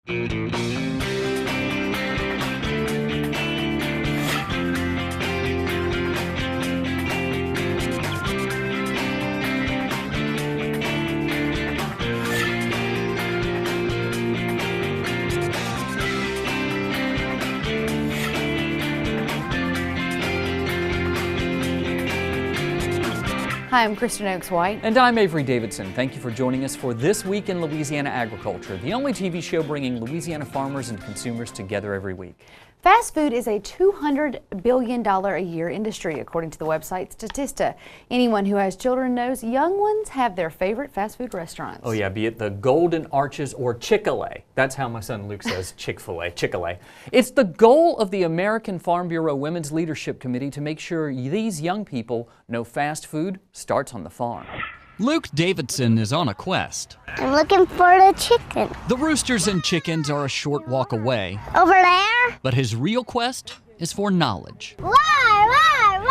Hi, I'm Kristen Oaks-White. And I'm Avery Davidson. Thank you for joining us for This Week in Louisiana Agriculture, the only TV show bringing Louisiana farmers and consumers together every week. Fast food is a $200 billion a year industry, according to the website Statista. Anyone who has children knows young ones have their favorite fast food restaurants. Oh yeah, be it the Golden Arches or Chick-fil-A. That's how my son Luke says Chick-fil-A, Chick-fil-A. It's the goal of the American Farm Bureau Women's Leadership Committee to make sure these young people know fast food starts on the farm. Luke Davidson is on a quest. I'm looking for the chicken. The roosters and chickens are a short walk away. Over there? But his real quest is for knowledge. Roar, roar, roar.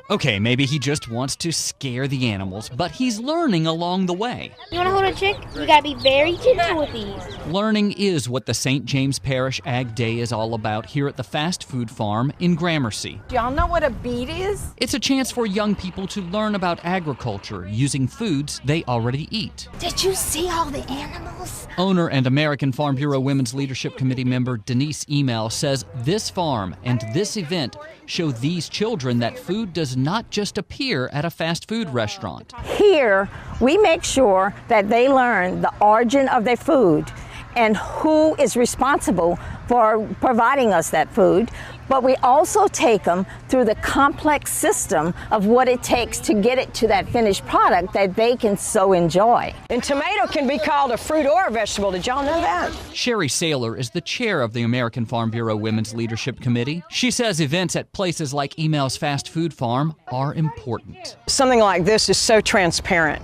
Okay, maybe he just wants to scare the animals, but he's learning along the way. You want to hold a chick? You gotta be very gentle with these. Learning is what the St. James Parish Ag Day is all about here at the fast food farm in Gramercy. Do y'all know what a beet is? It's a chance for young people to learn about agriculture using foods they already eat. Did you see all the animals? Owner and American Farm Bureau Women's Leadership Committee member Denise Email says this farm and this event show these children that food does not just appear at a fast food restaurant. Here, we make sure that they learn the origin of their food and who is responsible for providing us that food, but we also take them through the complex system of what it takes to get it to that finished product that they can so enjoy. And tomato can be called a fruit or a vegetable. Did y'all know that? Sherry Saylor is the chair of the American Farm Bureau Women's Leadership Committee. She says events at places like Email's Fast Food Farm are important. Something like this is so transparent.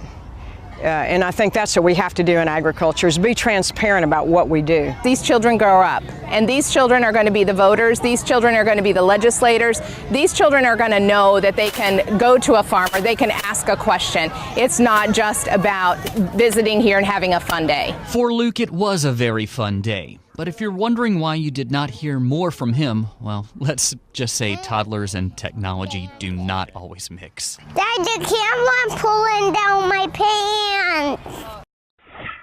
And I think that's what we have to do in agriculture, is be transparent about what we do. These children grow up, and these children are going to be the voters, these children are going to be the legislators, these children are going to know that they can go to a farmer, they can ask a question. It's not just about visiting here and having a fun day. For Luke, it was a very fun day. But if you're wondering why you did not hear more from him, well, let's just say toddlers and technology do not always mix. Dad, the camera pulling down my pants.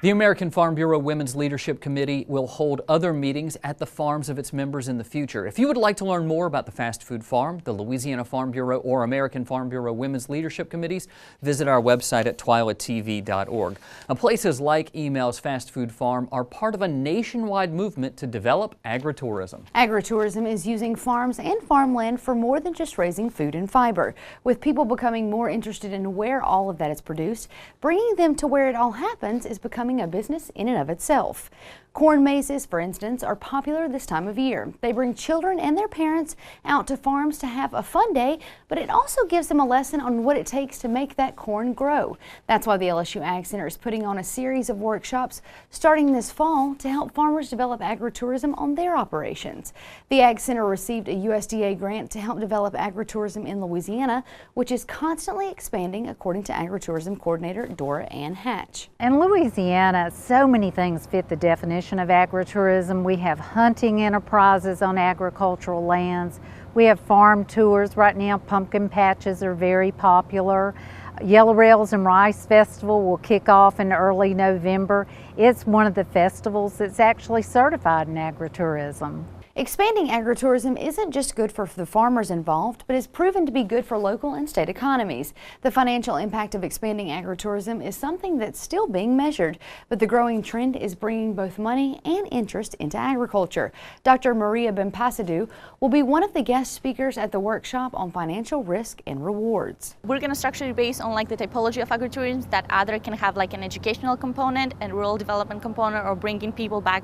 The American Farm Bureau Women's Leadership Committee will hold other meetings at the farms of its members in the future. If you would like to learn more about the fast food farm, the Louisiana Farm Bureau, or American Farm Bureau Women's Leadership Committees, visit our website at twilatv.org. Places like Email's Fast Food Farm are part of a nationwide movement to develop agritourism. Agritourism is using farms and farmland for more than just raising food and fiber. With people becoming more interested in where all of that is produced, bringing them to where it all happens is becoming a business in and of itself. Corn mazes, for instance, are popular this time of year. They bring children and their parents out to farms to have a fun day, but it also gives them a lesson on what it takes to make that corn grow. That's why the LSU Ag Center is putting on a series of workshops starting this fall to help farmers develop agritourism on their operations. The Ag Center received a USDA grant to help develop agritourism in Louisiana, which is constantly expanding, according to Agritourism Coordinator Dora Ann Hatch. In Louisiana, so many things fit the definition of agritourism. We have hunting enterprises on agricultural lands. We have farm tours. Right now, pumpkin patches are very popular. Yellow Rails and Rice Festival will kick off in early November. It's one of the festivals that's actually certified in agritourism. Expanding agritourism isn't just good for the farmers involved, but is proven to be good for local and state economies. The financial impact of expanding agritourism is something that's still being measured, but the growing trend is bringing both money and interest into agriculture. Dr. Maria Bempasadou will be one of the guest speakers at the workshop on financial risk and rewards. We're going to structure it based on like the typology of agritourism, that either can have like an educational component and rural development component, or bringing people back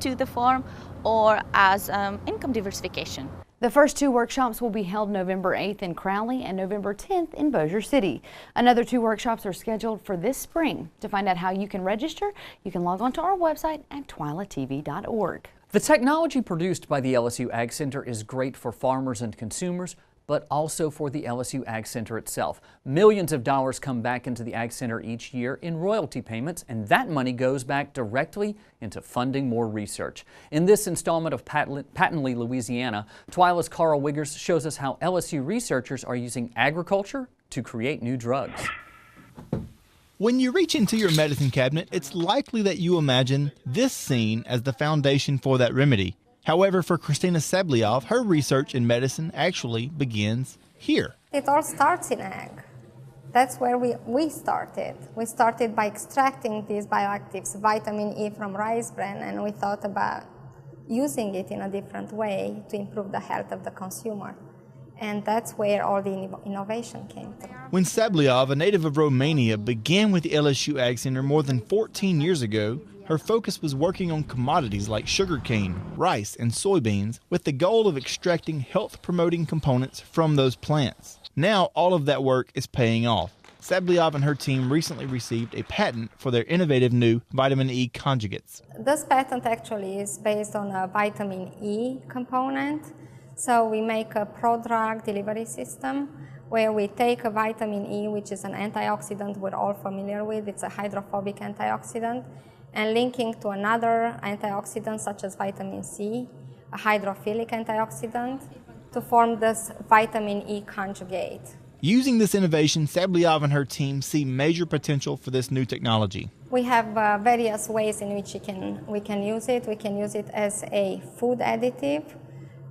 to the farm, or as income diversification. The first two workshops will be held November 8th in Crowley and November 10th in Bossier City. Another two workshops are scheduled for this spring. To find out how you can register, you can log on to our website at twilatv.org. The technology produced by the LSU Ag Center is great for farmers and consumers, but also for the LSU Ag Center itself. Millions of dollars come back into the Ag Center each year in royalty payments, and that money goes back directly into funding more research. In this installment of Patently Louisiana, TWILA's Carl Wiggers shows us how LSU researchers are using agriculture to create new drugs. When you reach into your medicine cabinet, it's likely that you imagine this scene as the foundation for that remedy. However, for Christina Sabliov, her research in medicine actually begins here. It all starts in ag. That's where we started. We started by extracting these bioactives, vitamin E from rice bran, and we thought about using it in a different way to improve the health of the consumer. And that's where all the innovation came from. When Sabliov, a native of Romania, began with the LSU Ag Center more than 14 years ago, her focus was working on commodities like sugarcane, rice, and soybeans with the goal of extracting health-promoting components from those plants. Now all of that work is paying off. Sabliov and her team recently received a patent for their innovative new vitamin E conjugates. This patent actually is based on a vitamin E component. So we make a prodrug delivery system where we take a vitamin E, which is an antioxidant we're all familiar with. It's a hydrophobic antioxidant, and linking to another antioxidant such as vitamin C, a hydrophilic antioxidant, to form this vitamin E conjugate. Using this innovation, Sabliov and her team see major potential for this new technology. We have various ways in which we can use it. We can use it as a food additive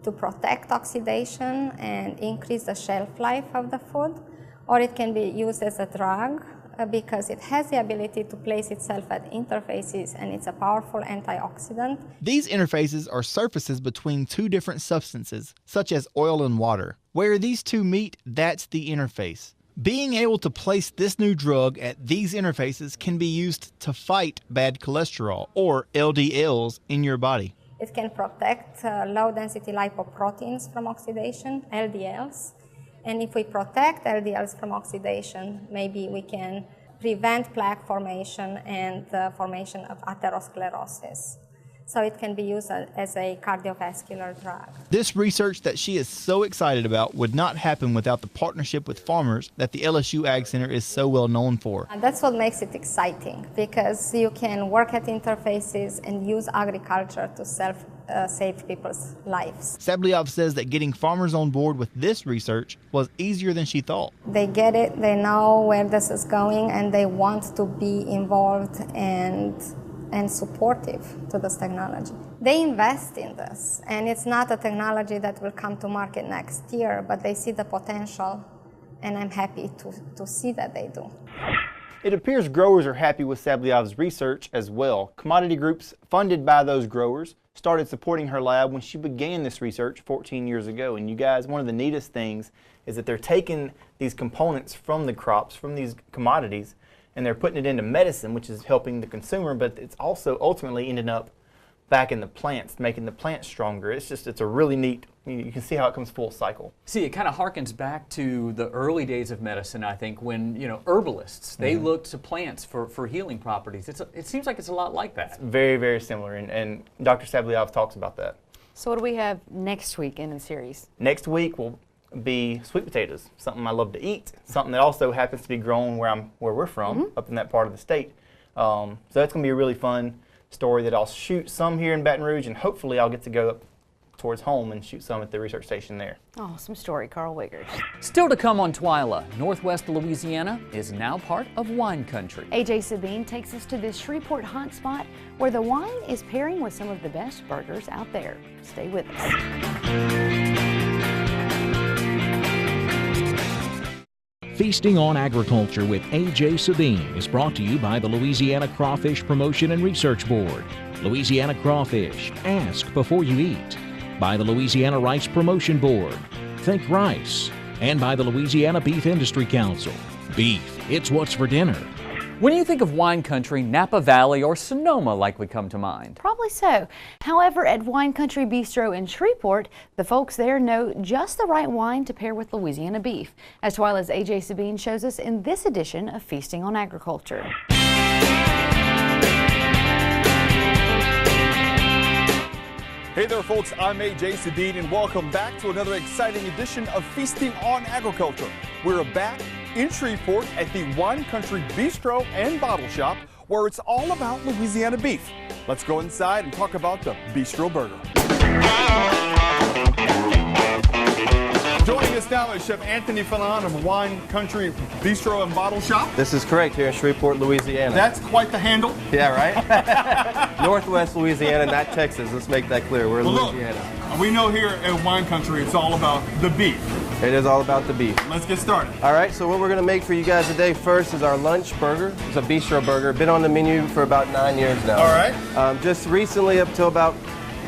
to protect oxidation and increase the shelf life of the food, or it can be used as a drug because it has the ability to place itself at interfaces, and it's a powerful antioxidant. These interfaces are surfaces between two different substances, such as oil and water. Where these two meet, that's the interface. Being able to place this new drug at these interfaces can be used to fight bad cholesterol, or LDLs, in your body. It can protect low-density lipoproteins from oxidation, LDLs. And if we protect LDLs from oxidation, maybe we can prevent plaque formation and the formation of atherosclerosis. So it can be used as a cardiovascular drug. This research that she is so excited about would not happen without the partnership with farmers that the LSU Ag Center is so well known for. And that's what makes it exciting, because you can work at interfaces and use agriculture to save people's lives. Sabliov says that getting farmers on board with this research was easier than she thought. They get it, they know where this is going, and they want to be involved and supportive to this technology. They invest in this, and it's not a technology that will come to market next year, but they see the potential, and I'm happy to see that they do. It appears growers are happy with Sabliov's research as well. Commodity groups funded by those growers started supporting her lab when she began this research 14 years ago. And you guys, one of the neatest things is that they're taking these components from the crops, from these commodities, and they're putting it into medicine, which is helping the consumer, but it's also ultimately ending up back in the plants, making the plants stronger. It's a really neat, you can see how it comes full cycle. See, it kind of harkens back to the early days of medicine, I think, when, herbalists, they looked to plants for healing properties. It seems like it's a lot like that. It's very, very similar, and Dr. Sabliov talks about that. So what do we have next week in the series? Next week will be sweet potatoes, something I love to eat, something that also happens to be grown where we're from, up in that part of the state. So that's going to be a really fun story that I'll shoot some here in Baton Rouge, and hopefully I'll get to go up towards home and shoot some at the research station there. Awesome story, Carl Wiggers. Still to come on TWILA, Northwest Louisiana is now part of wine country. AJ Sabine takes us to this Shreveport hotspot where the wine is pairing with some of the best burgers out there. Stay with us. Feasting on Agriculture with A.J. Sabine is brought to you by the Louisiana Crawfish Promotion and Research Board, Louisiana Crawfish, Ask Before You Eat, by the Louisiana Rice Promotion Board, Think Rice, and by the Louisiana Beef Industry Council. Beef, it's what's for dinner. When you think of wine country, Napa Valley or Sonoma likely come to mind. Probably so. However, at Wine Country Bistro in Shreveport, the folks there know just the right wine to pair with Louisiana beef, as TWILA's AJ Sabine shows us in this edition of Feasting on Agriculture. Hey there, folks. I'm A.J. Sabine, and welcome back to another exciting edition of Feasting on Agriculture. We're back in Shreveport at the Wine Country Bistro and Bottle Shop, where it's all about Louisiana beef. Let's go inside and talk about the Bistro Burger. Joining us now is Chef Anthony Fallon of Wine Country Bistro and Bottle Shop. This is correct, here in Shreveport, Louisiana. That's quite the handle. Yeah, right? Northwest Louisiana, not Texas. Let's make that clear. We're in Louisiana. Look, we know here at Wine Country it's all about the beef. It is all about the beef. Let's get started. All right, so what we're going to make for you guys today first is our lunch burger. It's a bistro burger. Been on the menu for about 9 years now. All right. Just recently, up till about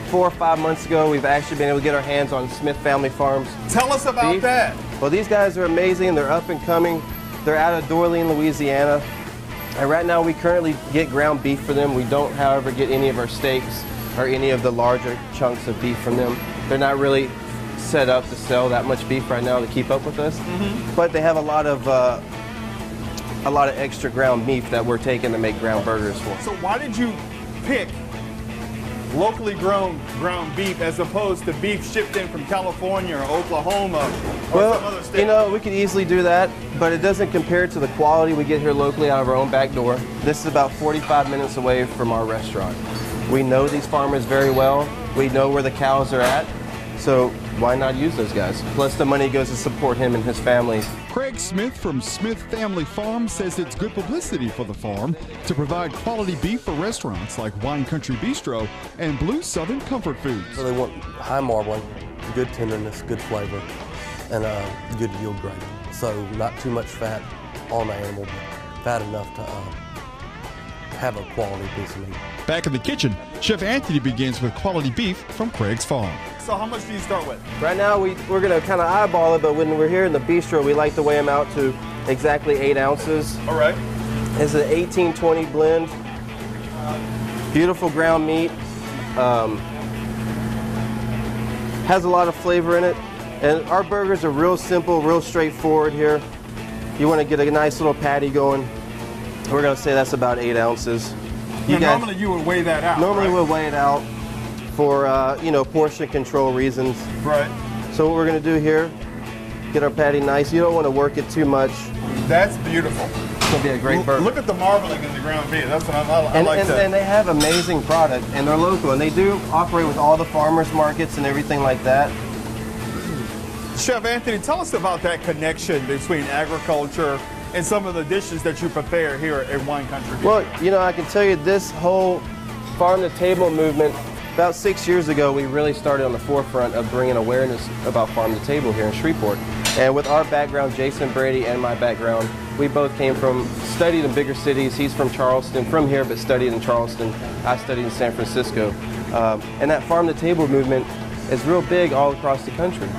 4 or 5 months ago, we've actually been able to get our hands on Smith Family Farms. Tell us about beef. that. Well, these guys are amazing. They're up and coming. They're out of Dorleen, Louisiana. And right now we currently get ground beef for them. We don't, however, get any of our steaks or any of the larger chunks of beef from them. They're not really set up to sell that much beef right now to keep up with us. But they have a lot of extra ground beef that we're taking to make ground burgers for. So why did you pick locally grown ground beef as opposed to beef shipped in from California or Oklahoma or some other state? You know, we could easily do that, but it doesn't compare to the quality we get here locally out of our own back door. This is about 45 minutes away from our restaurant. We know these farmers very well. We know where the cows are at, so why not use those guys? Plus the money goes to support him and his family. Craig Smith from Smith Family Farm says it's good publicity for the farm to provide quality beef for restaurants like Wine Country Bistro and Blue Southern Comfort Foods. So they want high marbling, good tenderness, good flavor, and good yield grade. So not too much fat on the animal, but fat enough to have a quality piece of meat. Back in the kitchen, Chef Anthony begins with quality beef from Craig's farm. So how much do you start with? Right now we're going to kind of eyeball it, but when we're here in the bistro, we like to weigh them out to exactly 8 ounces. All right. It's an 18-20 blend. Beautiful ground meat. Has a lot of flavor in it. And our burgers are real simple, real straightforward here. You want to get a nice little patty going. We're going to say that's about 8 ounces. Normally you would weigh that out. Normally we'll weigh it out for portion control reasons. Right. So what we're going to do here, get our patty nice. You don't want to work it too much. That's beautiful. It's going to be a great burger. Look at the marbling in the ground beef. That's what I like that. And they have amazing product, and they're local, and they do operate with all the farmers markets and everything like that. Chef Anthony, tell us about that connection between agriculture and some of the dishes that you prepare here at Wine Country. Well, you know, I can tell you this whole farm-to-table movement, about 6 years ago, we really started on the forefront of bringing awareness about farm-to-table here in Shreveport. And with our background, Jason Brady and my background, we both studied in bigger cities. He's from Charleston, from here, but studied in Charleston. I studied in San Francisco. And that farm-to-table movement is real big all across the country.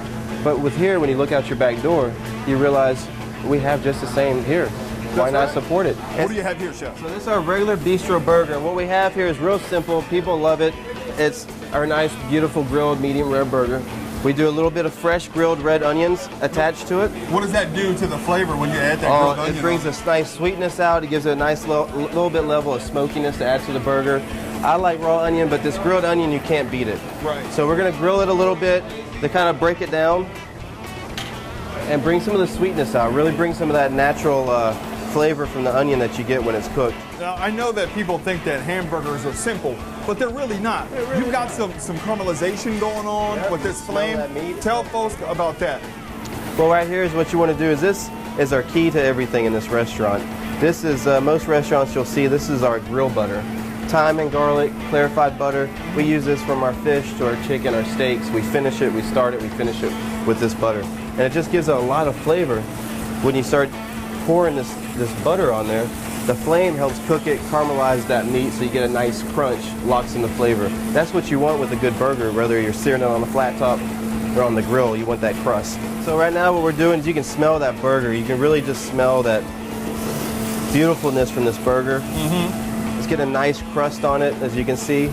But with here, when you look out your back door, you realize we have just the same here. Why not support it? What do you have here, Chef? So this is our regular bistro burger. What we have here is real simple. People love it. It's our nice, beautiful grilled medium rare burger. We do a little bit of fresh grilled red onions attached to it. What does that do to the flavor when you add that grilled onion? It brings a nice sweetness out. It gives it a nice little bit level of smokiness to add to the burger. I like raw onion, but this grilled onion, you can't beat it. Right. So we're going to grill it a little bit to kind of break it down and bring some of the sweetness out. Really bring some of that natural flavor from the onion that you get when it's cooked. Now, I know that people think that hamburgers are simple, but they're really not. You've got some caramelization going on with this flame. Tell folks about that. Well, right here is what you want to do. This is our key to everything in this restaurant. This is, most restaurants you'll see, this is our grill butter. Thyme and garlic, clarified butter. We use this from our fish to our chicken, our steaks. We finish it, we start it, we finish it with this butter. And it just gives it a lot of flavor. When you start pouring this butter on there, the flame helps cook it, caramelize that meat so you get a nice crunch, locks in the flavor. That's what you want with a good burger, whether you're searing it on the flat top or on the grill, you want that crust. So right now what we're doing is you can smell that burger. You can really just smell that beautifulness from this burger. Let's get a nice crust on it, as you can see.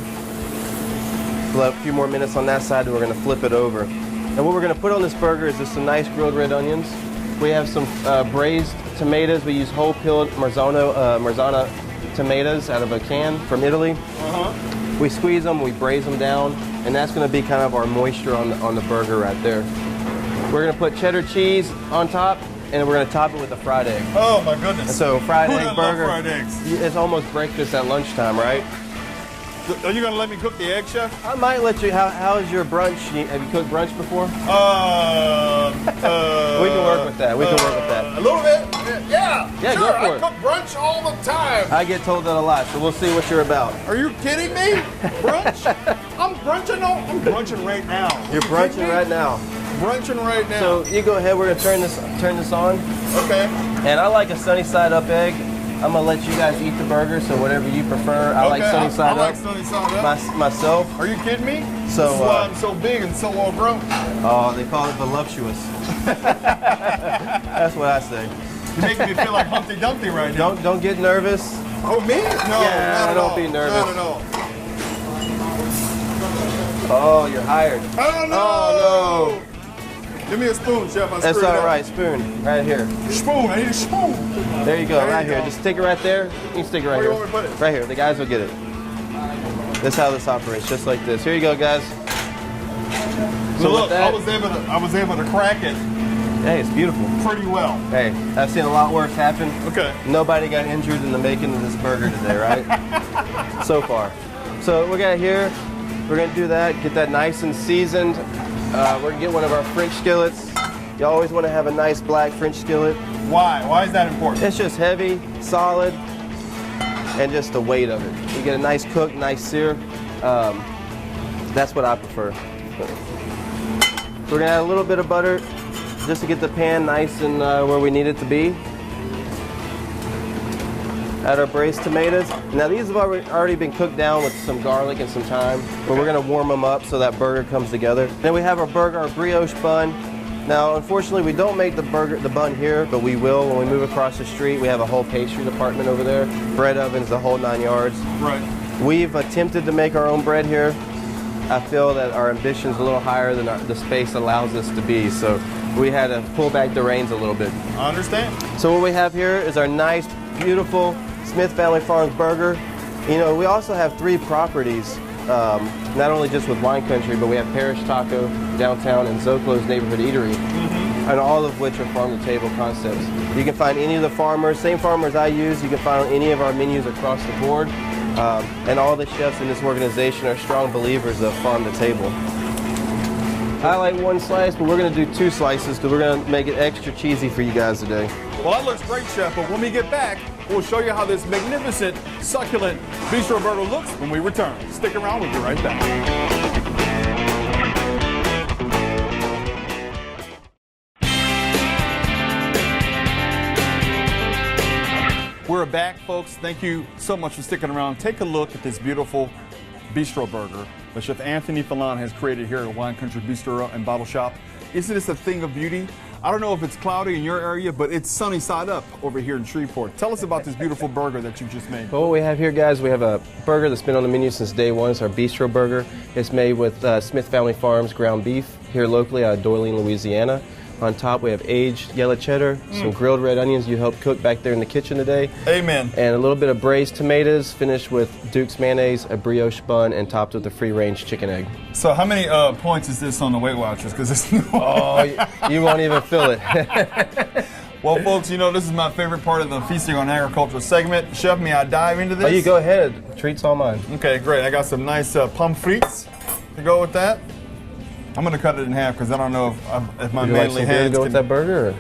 We'll have a few more minutes on that side and we're gonna flip it over. And what we're gonna put on this burger is just some nice grilled red onions. We have some braised tomatoes. We use whole peeled Marzana tomatoes out of a can from Italy. We squeeze them, we braise them down, and that's going to be kind of our moisture on the burger right there. We're going to put cheddar cheese on top, and we're going to top it with a fried egg. Oh my goodness. And so fried Who egg doesn't burger, love fried eggs? it's almost breakfast at lunchtime, right? Are you gonna let me cook the egg, Chef? I might let you. How is your brunch? Have you cooked brunch before? We can work with that. We can work with that. A little bit. Yeah. Yeah, sure, go for I it. cook brunch all the time. I get told that a lot, so we'll see what you're about. Are you kidding me? Brunch? I'm brunching right now. You're brunching right now. Brunching right now. So you go ahead. We're gonna turn this on. Okay. And I like a sunny side up egg. I'm gonna let you guys eat the burger, so whatever you prefer. I like sunny side up. I like sunny side up. Myself. Are you kidding me? So this is why I'm so big and so well grown. Oh, they call it voluptuous. That's what I say. You're making me feel like Humpty Dumpty right now. Don't get nervous. Oh, me? No, yeah, not at don't all. be nervous. Not at all. Oh, you're hired. Oh, no. Oh, no. Give me a spoon, Chef. That's all right. Spoon, right here. Spoon. I need a spoon. There you go, right here. Just stick it right there. You can stick it right Where here. do you want me to put it? Right here. The guys will get it. That's how this operates, just like this. Here you go, guys. So look, I was able to crack it. Hey, it's beautiful. Pretty well. Hey, I've seen a lot worse happen. Okay. Nobody got injured in the making of this burger today, right? So far. So we got here. We're gonna do that. Get that nice and seasoned. We're gonna get one of our French skillets. You always want to have a nice black French skillet. Why? Why is that important? It's just heavy, solid, and just the weight of it. You get a nice cook, nice sear. That's what I prefer. We're gonna add a little bit of butter just to get the pan nice and where we need it to be. Add our braised tomatoes. Now these have already been cooked down with some garlic and some thyme, but we're gonna warm them up so that burger comes together. Then we have our burger, our brioche bun. Now, unfortunately, we don't make the bun here, but we will when we move across the street. We have a whole pastry department over there, bread ovens, the whole 9 yards. Right. We've attempted to make our own bread here. I feel that our ambition's a little higher than the space allows us to be, so we had to pull back the reins a little bit. I understand. So what we have here is our nice, beautiful Smith Family Farms burger. You know, we also have 3 properties. Not only just with Wine Country, but we have Parish Taco downtown and Zocalo's Neighborhood Eatery, and all of which are farm-to-table concepts. You can find any of the farmers, same farmers I use, you can find on any of our menus across the board, and all the chefs in this organization are strong believers of farm-to-table. I like 1 slice, but we're going to do 2 slices because we're going to make it extra cheesy for you guys today. Well, that looks great, Chef, but when we get back, we'll show you how this magnificent, succulent bistro burger looks when we return. Stick around, we'll be right back. We're back, folks. Thank you so much for sticking around. Take a look at this beautiful bistro burger that Chef Anthony Fallon has created here at Wine Country Bistro and Bottle Shop. Isn't this a thing of beauty? I don't know if it's cloudy in your area, but it's sunny side up over here in Shreveport. Tell us about this beautiful burger that you just made. Well, what we have here, guys, we have a burger that's been on the menu since day 1. It's our bistro burger. It's made with Smith Family Farms ground beef here locally out of Doylean, Louisiana. On top, we have aged yellow cheddar, some grilled red onions you helped cook back there in the kitchen today. Amen. And a little bit of braised tomatoes, finished with Duke's mayonnaise, a brioche bun, and topped with a free-range chicken egg. So how many points is this on the Weight Watchers? Because it's oh, you won't even feel it. Well, folks, you know this is my favorite part of the Feasting on Agriculture segment. Chef, may I dive into this? Oh, you go ahead. Treat's all mine. Okay, great. I got some nice pommes frites to go with that. I'm going to cut it in half because I don't know if my manly hands to go with that burger?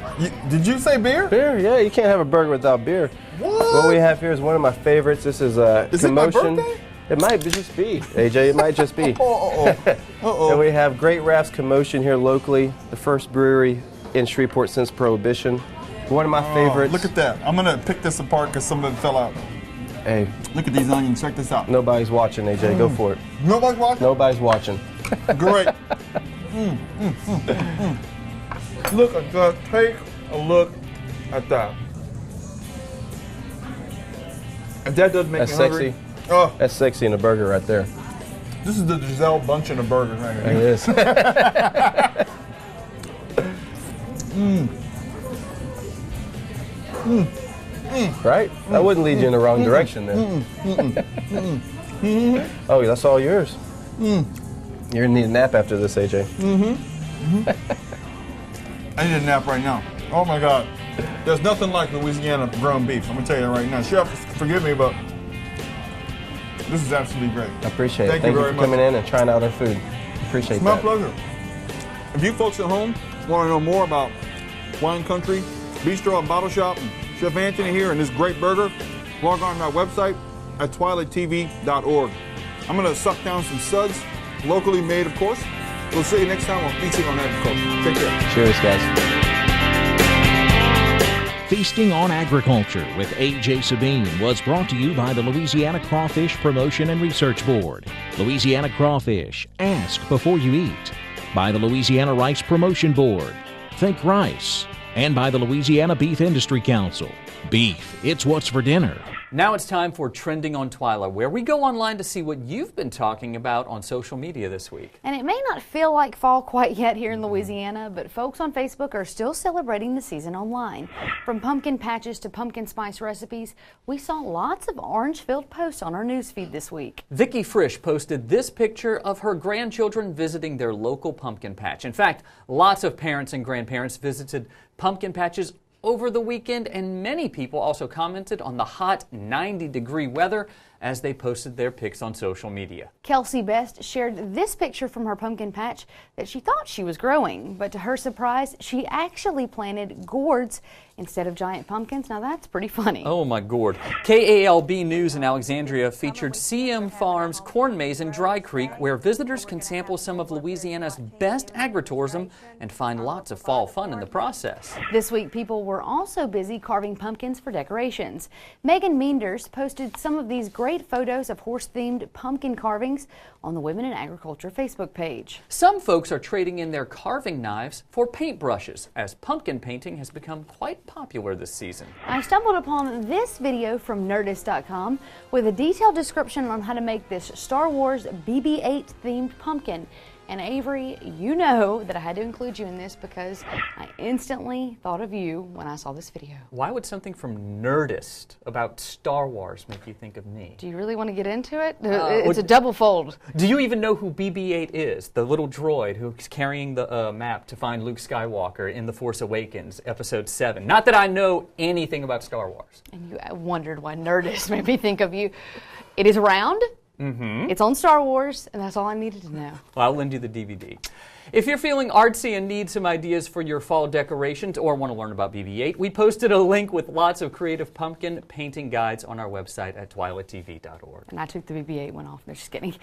Did you say beer? Beer, yeah. You can't have a burger without beer. What we have here is one of my favorites. This is Commotion. It my birthday? It might just be, AJ. It might just be. And we have Great Rafts Commotion here locally, the first brewery in Shreveport since Prohibition. One of my favorites. Look at that. I'm going to pick this apart because some of it fell out. Hey. Look at these onions. Check this out. Nobody's watching, AJ. Go for it. Nobody's watching? Nobody's watching. Great. Look at that. Take a look at that. If that doesn't make me hungry. Sexy. Oh. That's sexy in a burger right there. This is the Giselle Bundchen of burgers right here. It is. Mm. Right? That wouldn't lead you in the wrong direction then. Oh, that's all yours. You're gonna need a nap after this, AJ. I need a nap right now. Oh my God. There's nothing like Louisiana ground beef. I'm gonna tell you that right now. Chef, forgive me, but this is absolutely great. I appreciate it. Thank you Thank you very for much. coming in and trying out our food. Appreciate It's that. my pleasure. If you folks at home want to know more about Wine Country Bistro and Bottle Shop and Chef Anthony here and this great burger, log on to our website at twilatv.org. I'm going to suck down some suds, locally made, of course. We'll see you next time on Feasting on Agriculture. Take care. Cheers, guys. Feasting on Agriculture with A.J. Sabine was brought to you by the Louisiana Crawfish Promotion and Research Board. Louisiana Crawfish, ask before you eat. By the Louisiana Rice Promotion Board. Think rice. And by the Louisiana Beef Industry Council. Beef, it's what's for dinner. Now it's time for Trending on TWILA, where we go online to see what you've been talking about on social media this week. And it may not feel like fall quite yet here in Louisiana, but folks on Facebook are still celebrating the season online. From pumpkin patches to pumpkin spice recipes, we saw lots of orange-filled posts on our newsfeed this week. Vicki Frisch posted this picture of her grandchildren visiting their local pumpkin patch. In fact, lots of parents and grandparents visited pumpkin patches over the weekend, and many people also commented on the hot 90-degree weather as they posted their pics on social media. Kelsey Best shared this picture from her pumpkin patch that she thought she was growing, but to her surprise, she actually planted gourds instead of giant pumpkins. Now that's pretty funny. Oh my gourd. KALB News in Alexandria featured CM Farms Corn Maze in Dry Creek, where visitors can sample some of Louisiana's best agritourism and find lots of fall fun in the process. This week, people were also busy carving pumpkins for decorations. Megan Meenders posted some of these great photos of horse-themed pumpkin carvings on the Women in Agriculture Facebook page. Some folks are trading in their carving knives for paintbrushes, as pumpkin painting has become quite popular this season. I stumbled upon this video from Nerdist.com with a detailed description on how to make this Star Wars BB-8 themed pumpkin. And Avery, you know that I had to include you in this because I instantly thought of you when I saw this video. Why would something from Nerdist about Star Wars make you think of me? Do you really want to get into it? It's a double fold. Do you even know who BB-8 is? The little droid who's carrying the map to find Luke Skywalker in The Force Awakens, Episode 7. Not that I know anything about Star Wars. And you wondered why Nerdist made me think of you. It is round. It's on Star Wars, and that's all I needed to know. Well, I'll lend you the DVD. If you're feeling artsy and need some ideas for your fall decorations or want to learn about BB-8, we posted a link with lots of creative pumpkin painting guides on our website at twilatv.org. And I took the BB-8 one off. No, just kidding.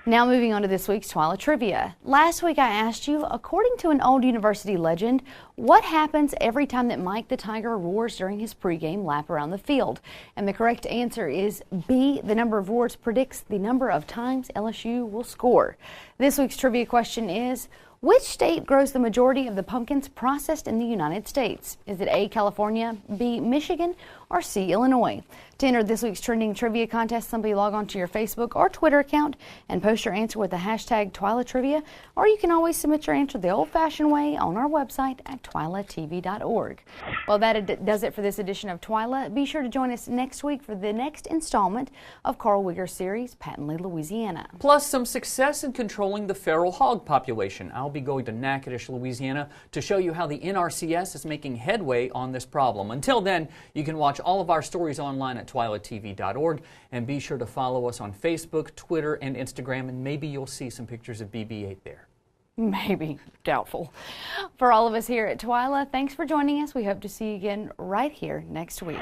Now moving on to this week's TWILA Trivia. Last week I asked you, according to an old university legend, what happens every time that Mike the Tiger roars during his pregame lap around the field? And the correct answer is B. The number of roars predicts the number of times LSU will score. This week's trivia question is, which state grows the majority of the pumpkins processed in the United States? Is it A, California, B, Michigan, or C, Illinois? To enter this week's trending trivia contest, simply log on to your Facebook or Twitter account and post your answer with the hashtag TWILATrivia, or you can always submit your answer the old-fashioned way on our website at twilatv.org. Well, that does it for this edition of TWILA. Be sure to join us next week for the next installment of Carl Wigger's series, Patently Louisiana. Plus some success in controlling the feral hog population. I'll be going to Natchitoches, Louisiana to show you how the NRCS is making headway on this problem. Until then, you can watch all of our stories online at twilatv.org, and be sure to follow us on Facebook, Twitter, and Instagram, and maybe you'll see some pictures of BB-8 there. Maybe. Doubtful. For all of us here at TWILA, thanks for joining us. We hope to see you again right here next week.